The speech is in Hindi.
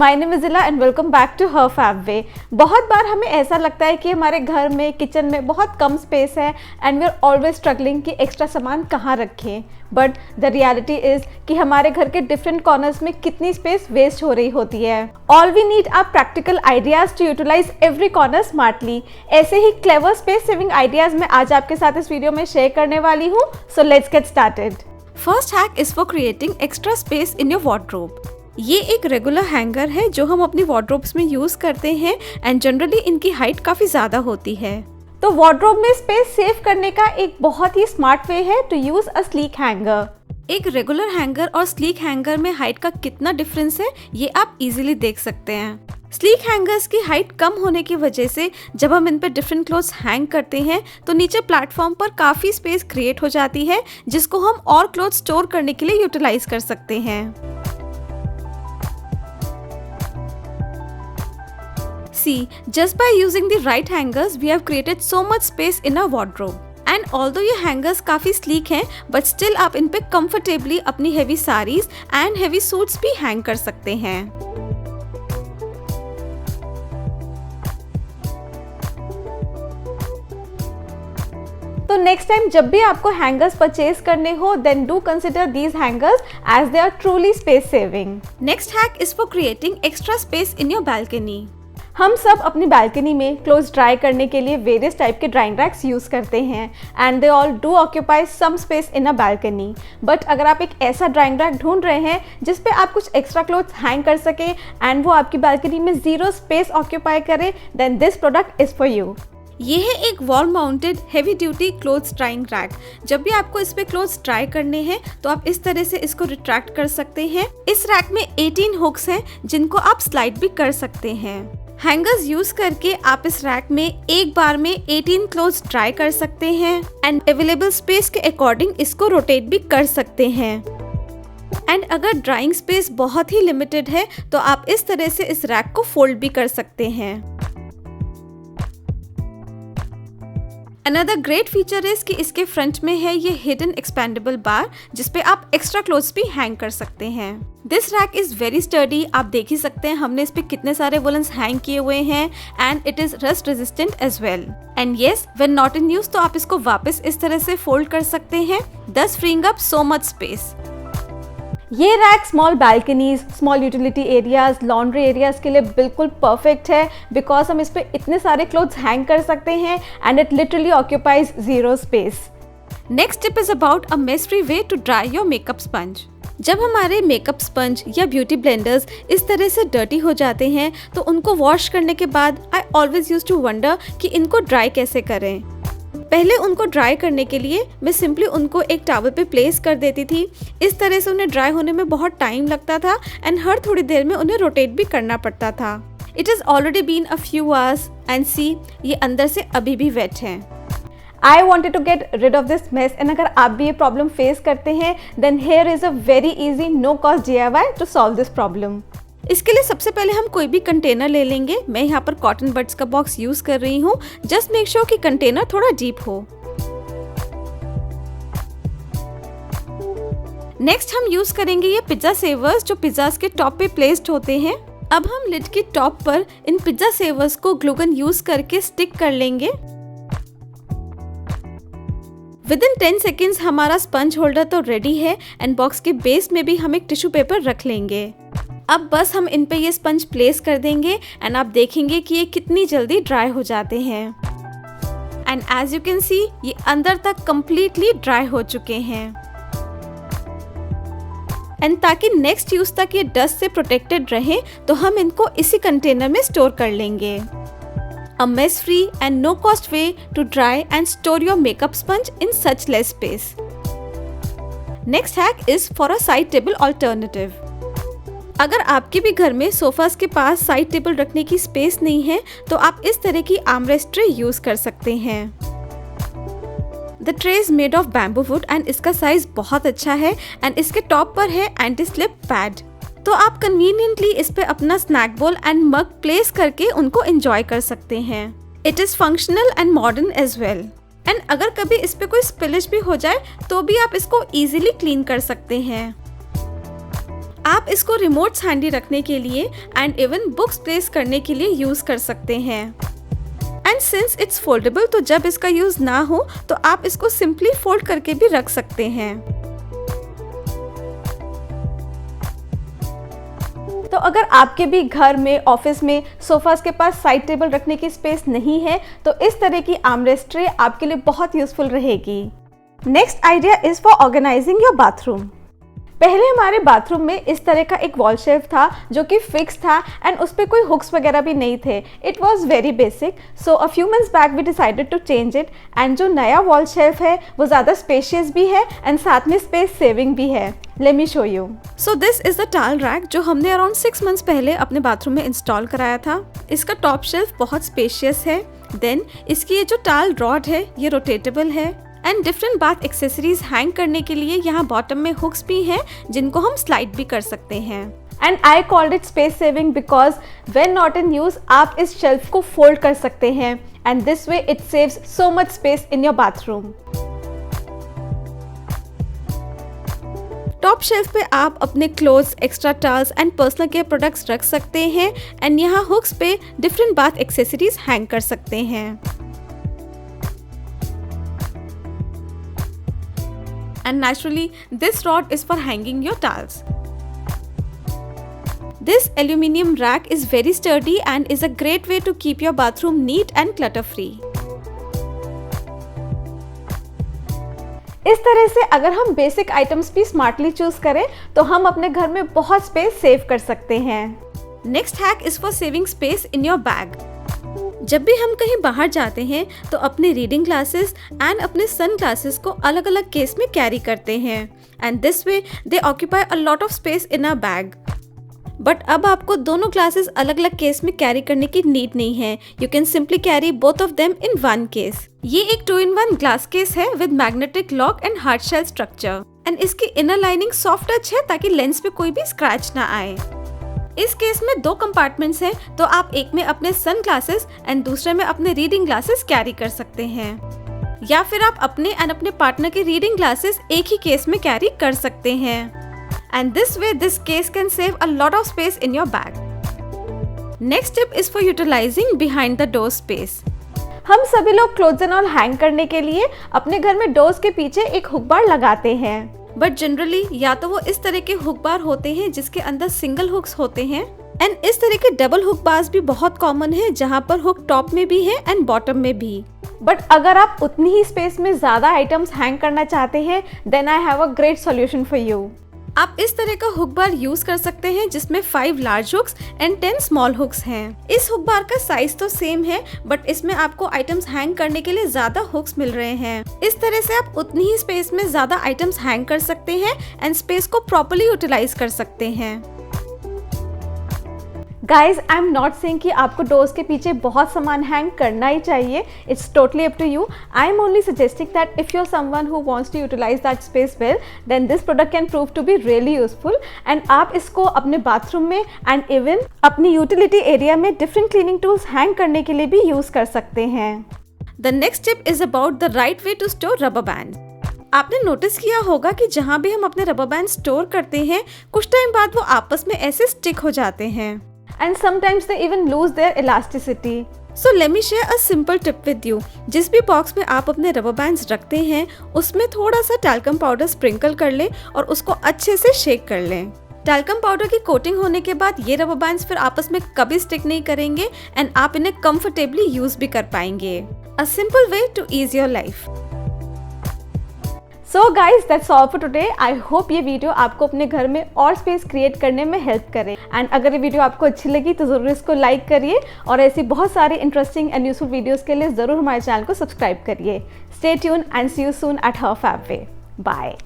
My name is Ila and welcome back to her fab way. बहुत बार हमें ऐसा लगता है कि हमारे घर में किचन में बहुत कम स्पेस है and we are always struggling कि एक्स्ट्रा सामान कहाँ रखें। बट द रियलिटी इज़ कि हमारे घर के डिफरेंट कॉर्नर्स में कितनी स्पेस वेस्ट हो रही होती है। All we need are practical ideas to utilise every corner smartly. ऐसे ही क्लेवर स्पेस सेविंग आइडियाज़ मैं आज आपके साथ इस वीडियो में शेयर करने वाली हूँ। So let's get started. First hack is for creating extra space in your wardrobe. ये एक रेगुलर हैंगर है जो हम अपनी वार्डरोब्स में यूज करते हैं एंड जनरली इनकी हाइट काफी ज्यादा होती है। तो वार्डरोब में स्पेस सेव करने का एक बहुत ही स्मार्ट वे है to use a sleek hanger. एक रेगुलर हैंगर और स्लीक हैंगर में हाइट का कितना डिफरेंस है ये आप इजीली देख सकते हैं। स्लीक हैंगर्स की हाइट कम होने की वजह से जब हम इन पर डिफरेंट क्लोथ्स हैंग करते हैं तो नीचे प्लेटफॉर्म पर काफी स्पेस क्रिएट हो जाती है जिसको हम और क्लोथ स्टोर करने के लिए यूटिलाइज कर सकते हैं। See, just by using the right hangers, we have created so much space in our wardrobe. And although ये hangers काफी sleek हैं, but still आप इन पे comfortably अपनी heavy sarees and heavy suits भी hang कर सकते हैं। तो नेक्स्ट टाइम जब भी आपको हैंगर्स परचेज करने हो then do consider these hangers as they are truly space saving. Next hack is for creating extra space in your balcony. हम सब अपनी बैल्कनी में क्लोथ्स ड्राई करने के लिए वेरियस टाइप के ड्राइंग रैक्स यूज़ करते हैं and they all do occupy some space in a balcony. But अगर आप एक ऐसा ड्राइंग रैक ढूंढ रहे हैं जिस पे आप कुछ एक्स्ट्रा क्लोथ्स हैंग कर सकें एंड वो आपकी बैल्कनी में ज़ीरो स्पेस ऑक्यूपाई करे then this product is for you. ये है एक wall mounted heavy duty clothes drying rack. जब भी आपको इस पे क्लोथ्स ड्राई करने हैं तो आप इस तरह से इसको रिट्रैक्ट कर सकते हैं। इस रैक में 18 हुक्स हैं जिनको आप स्लाइड भी कर सकते हैं। हैंगर्स यूज करके आप इस रैक में एक बार में 18 क्लोथ्स ड्राई कर सकते हैं एंड अवेलेबल स्पेस के अकॉर्डिंग इसको रोटेट भी कर सकते हैं। एंड अगर ड्राइंग स्पेस बहुत ही लिमिटेड है तो आप इस तरह से इस रैक को फोल्ड भी कर सकते हैं। अनदर ग्रेट फीचर इज कि इसके फ्रंट में है ये हिडन एक्सपेंडेबल बार जिसपे आप एक्स्ट्रा क्लोथ्स भी हैंग कर सकते हैं। This rack is very sturdy. आप देख ही सकते हैं हमने इस पे कितने सारे वुलन्स हैंग किए हुए हैं and it is rust resistant as well. And yes, when not in use तो आप इसको वापस इस तरह से फोल्ड कर सकते हैं, thus freeing up so much space। ये rack small balconies, small utility areas, laundry areas के लिए बिल्कुल परफेक्ट है बिकॉज हम इस पे इतने सारे क्लोथ्स हैंग कर सकते हैं and it literally occupies zero space. Next tip is about a mess free way to dry your makeup sponge. जब हमारे मेकअप स्पंज या ब्यूटी ब्लेंडर्स इस तरह से डर्टी हो जाते हैं तो उनको वॉश करने के बाद I always used to wonder कि इनको ड्राई कैसे करें। पहले उनको ड्राई करने के लिए मैं सिंपली उनको एक टॉवल पे प्लेस कर देती थी। इस तरह से उन्हें ड्राई होने में बहुत टाइम लगता था एंड हर थोड़ी देर में उन्हें रोटेट भी करना पड़ता था। It is already been a few hours and see ये अंदर से अभी भी वेट है। I wanted to get rid of this mess and अगर आप भी ये प्रॉब्लम फेस करते हैं then here is a very easy no cost DIY to solve this problem। इसके लिए सबसे पहले हम कोई भी कंटेनर ले लेंगे। मैं यहाँ पर कॉटन बड्स का बॉक्स यूज कर रही हूँ। जस्ट मेक श्योर कि कंटेनर थोड़ा डीप हो। नेक्स्ट हम यूज करेंगे ये पिज्जा सेवर्स जो पिज्जास के टॉप पे प्लेस्ड होते हैं। अब हम लिड के टॉप पर इन पिज्जा सेवर्स को ग्लू गन यूज करके स्टिक कर लेंगे। विदिन 10 सेकेंड्स हमारा स्पंज होल्डर तो रेडी है एंड बॉक्स के बेस में भी हम एक टिश्यू पेपर रख लेंगे। अब बस हम इन पे ये स्पंज प्लेस कर देंगे एंड आप देखेंगे कि ये कितनी जल्दी ड्राई हो जाते हैं। And as you can see ये अंदर तक कंप्लीटली ड्राई हो चुके हैं। एंड ताकि नेक्स्ट यूज तक ये डस्ट से प्रोटेक्टेड रहे तो हम इनको इसी कंटेनर में स्टोर कर लेंगे। A mess free and no cost way to dry and store your makeup sponge in such less space. Next hack is for a side table alternative. अगर आपके भी घर में सोफास के पास साइड टेबल रखने की स्पेस नहीं है तो आप इस तरह की आर्मरेस्ट ट्रे यूज कर सकते हैं। The tray is made of bamboo would and इसका साइज बहुत अच्छा है एंड इसके टॉप पर है एंटी स्लिप पैड। तो आप कन्वीनियंटली इस पे अपना स्नैक बोल एंड मग प्लेस करके उनको एंजॉय कर सकते हैं। It is functional and modern age well and अगर कभी इस पे कोई स्पिलिश भी हो जाए तो भी आप इसको इजीली क्लीन कर सकते हैं। आप इसको रिमोट्स हैंडी रखने के लिए एंड इवन बुक्स प्लेस करने के लिए यूज कर सकते हैं। एंड सिंस इट्स फोल्डेबल, तो जब इसका यूज ना हो तो आप इसको सिंपली फोल्ड करके भी रख सकते हैं। तो अगर आपके भी घर में, ऑफिस में सोफास के पास साइड टेबल रखने की स्पेस नहीं है तो इस तरह की आर्मरेस्ट ट्रे आपके लिए बहुत यूजफुल रहेगी। Next idea is for organising your bathroom. पहले हमारे बाथरूम में इस तरह का एक वॉल शेल्फ था जो कि फिक्स था एंड उस पर कोई हुक्स वगैरह भी नहीं थे। It was very basic, so a few months back we decided to change it and जो नया वॉल शेल्फ है वो ज़्यादा स्पेशियस भी है एंड साथ में स्पेस सेविंग भी है। Let me show you. So this is the टाल रैक जो हमने अराउंड 6 मंथ्स पहले अपने बाथरूम में इंस्टॉल कराया था। इसका टॉप शेल्फ बहुत स्पेशियस है। देन इसकी ये जो टाल रॉड है ये रोटेटेबल है and different bath accessories hang करने के लिए यहाँ बॉटम में हुक्स भी हैं जिनको हम स्लाइड भी कर सकते हैं। And I called it space saving because when not in use आप इस शेल्फ को फोल्ड कर सकते हैं and this way it saves so much space in your bathroom. Top shelf पे आप अपने clothes, extra towels and personal care products रख सकते हैं एंड यहाँ हुक्स पे डिफरेंट बाथ एक्सेसरीज हैंग कर सकते हैं। And naturally, this rod is for hanging your towels. This aluminium rack is very sturdy and is a great way to keep your bathroom neat and clutter-free. इस तरह से अगर हम बेसिक आइटम्स भी स्मार्टली चूज करें तो हम अपने घर में बहुत स्पेस सेव कर सकते हैं। Next hack is for saving space in your bag. जब भी हम कहीं बाहर जाते हैं तो अपने रीडिंग ग्लासेस एंड अपने सन ग्लासेस को अलग अलग केस में कैरी करते हैं and this way they occupy a lot of space in a bag. But अब आपको दोनों ग्लासेस अलग अलग केस में कैरी करने की नीड नहीं है। You can simply carry both of them in one case. ये एक 2-in-1 ग्लास केस है with magnetic lock and hard shell structure and इसकी इनर लाइनिंग सॉफ्ट टच है ताकि लेंस पे कोई भी स्क्रैच ना आए। इस केस में 2 कंपार्टमेंट्स हैं तो आप एक में अपने सन ग्लासेस एंड दूसरे में अपने रीडिंग ग्लासेस कैरी कर सकते हैं या फिर आप अपने एंड अपने पार्टनर के रीडिंग ग्लासेस एक ही केस में कैरी कर सकते हैं and this way this case can save a lot of space in your bag. Next tip is for utilising behind the door space. हम सभी लोग क्लोथ्स एंड ऑल हैंग करने के लिए अपने घर में डोर्स के पीछे एक हुक बार लगाते हैं, बट जनरली या तो वो इस तरह के हुक बार होते हैं जिसके अंदर सिंगल हुक्स होते हैं एंड इस तरह के डबल हुक बार्स भी बहुत कॉमन है जहाँ पर हुक टॉप में भी है एंड बॉटम में भी। बट अगर आप उतनी ही स्पेस में ज्यादा आइटम्स हैंग करना चाहते हैं then I have a great solution for you. आप इस तरह का हुक बार यूज कर सकते हैं जिसमें 5 large hooks and 10 small hooks हैं। इस हुक बार का साइज तो सेम है बट इसमें आपको आइटम्स हैंग करने के लिए ज्यादा हुक्स मिल रहे हैं। इस तरह से आप उतनी ही स्पेस में ज्यादा आइटम्स हैंग कर सकते हैं एंड स्पेस को प्रॉपर्ली यूटिलाइज कर सकते हैं। Guys I am not saying कि आपको डोर्स के पीछे बहुत सामान हैंग करना ही चाहिए। It's totally up to you. I am only suggesting that if you are someone who wants to utilise that space well then this product can prove to be really useful and आप इसको अपने बाथरूम में एंड इवन अपनी यूटिलिटी एरिया में डिफरेंट क्लीनिंग टूल्स हैंग करने के लिए भी यूज कर सकते हैं। The next tip is about the right way to store rubber band. आपने नोटिस किया होगा कि जहाँ भी हम अपने रबर बैंड स्टोर करते हैं कुछ टाइम बाद वो आपस में ऐसे स्टिक हो जाते हैं and sometimes they even lose their elasticity. So let me share a simple tip with you. जिस भी बॉक्स में आप अपने रबर बैंड्स रखते हैं उसमें थोड़ा सा टैल्कम पाउडर स्प्रिंकल कर लें और उसको अच्छे से शेक कर लें। टैल्कम पाउडर की कोटिंग होने के बाद ये रबर बैंड्स फिर आपस में कभी स्टिक नहीं करेंगे एंड आप इन्हें कंफर्टेबली यूज भी कर पाएंगे। A simple way to ease your life. So guys that's all for today. I hope ये वीडियो आपको अपने घर में और स्पेस क्रिएट करने में हेल्प करे एंड अगर ये वीडियो आपको अच्छी लगी तो ज़रूर इसको लाइक करिए और ऐसी बहुत सारी इंटरेस्टिंग एंड यूजफुल वीडियोज़ के लिए ज़रूर हमारे चैनल को सब्सक्राइब करिए। Stay tune and see you soon at her fab way. Bye.